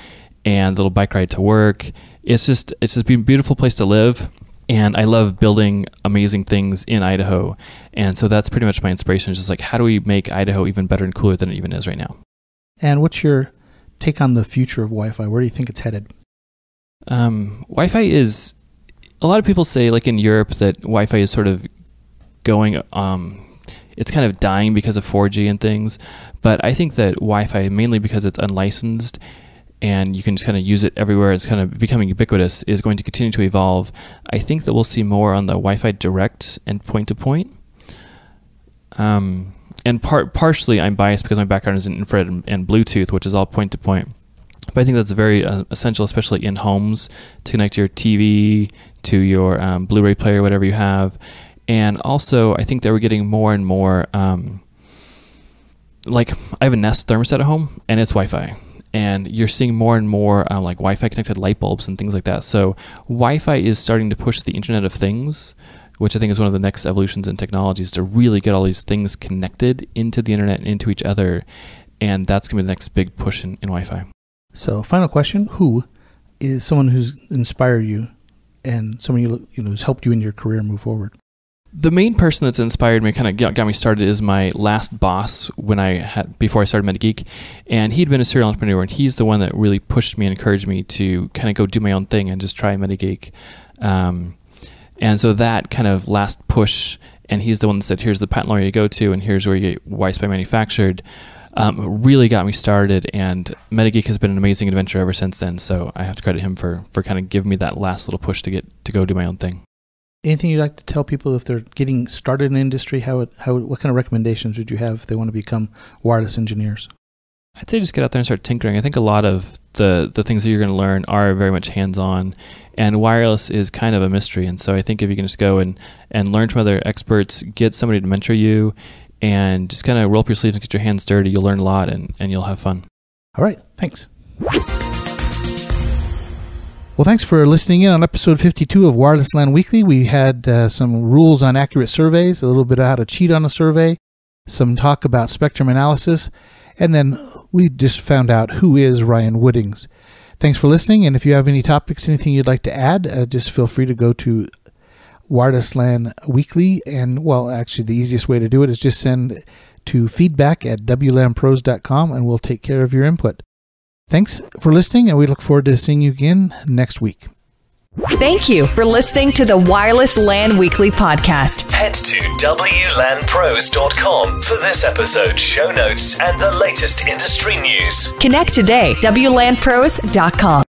and a little bike ride to work. It's just a beautiful place to live, and I love building amazing things in Idaho. And so that's pretty much my inspiration. It's just like, how do we make Idaho even better and cooler than it even is right now? And what's your take on the future of Wi-Fi? Where do you think it's headed? Wi-Fi is, a lot of people say, like in Europe, that Wi-Fi is sort of going, it's kind of dying because of 4G and things. But I think that Wi-Fi, mainly because it's unlicensed and you can just kind of use it everywhere, it's kind of becoming ubiquitous, is going to continue to evolve. I think that we'll see more on the Wi-Fi direct and point-to-point. And partially I'm biased because my background is in infrared and Bluetooth, which is all point-to-point. But I think that's very essential, especially in homes, to connect your TV to your Blu-ray player, whatever you have. And also, I think that we're getting more and more, like I have a Nest thermostat at home, and it's Wi-Fi. And you're seeing more and more like Wi-Fi connected light bulbs and things like that. So Wi-Fi is starting to push the Internet of Things, which I think is one of the next evolutions in technologies, to really get all these things connected into the Internet and into each other. And that's going to be the next big push in Wi-Fi. So final question, who is someone who's inspired you and someone who's helped you in your career move forward? The main person that's inspired me, kind of got me started, is my last boss before I started MetaGeek. And he'd been a serial entrepreneur, and he's the one that really pushed me and encouraged me to kind of go do my own thing and just try MetaGeek. And so that kind of last push, and he's the one that said, here's the patent lawyer you go to, and here's where you get WhoIs manufactured, really got me started. And MetaGeek has been an amazing adventure ever since then. So I have to credit him for kind of giving me that last little push to go do my own thing. Anything you'd like to tell people if they're getting started in the industry? What kind of recommendations would you have if they want to become wireless engineers? I'd say just get out there and start tinkering. I think a lot of the things that you're going to learn are very much hands-on, and wireless is kind of a mystery. And so I think if you can just go and learn from other experts, get somebody to mentor you, and just kind of roll up your sleeves and get your hands dirty, you'll learn a lot and you'll have fun. All right. Thanks. Well, thanks for listening in on episode 52 of Wireless LAN Weekly. We had some rules on accurate surveys, a little bit of how to cheat on a survey, some talk about spectrum analysis, and then we just found out who is Ryan Woodings. Thanks for listening, and if you have any topics, anything you'd like to add, just feel free to go to Wireless LAN Weekly, and, well, actually the easiest way to do it is just send to feedback@wlanpros.com, and we'll take care of your input. Thanks for listening, and we look forward to seeing you again next week. Thank you for listening to the Wireless LAN Weekly podcast. Head to WLANpros.com for this episode's show notes and the latest industry news. Connect today, WLANpros.com.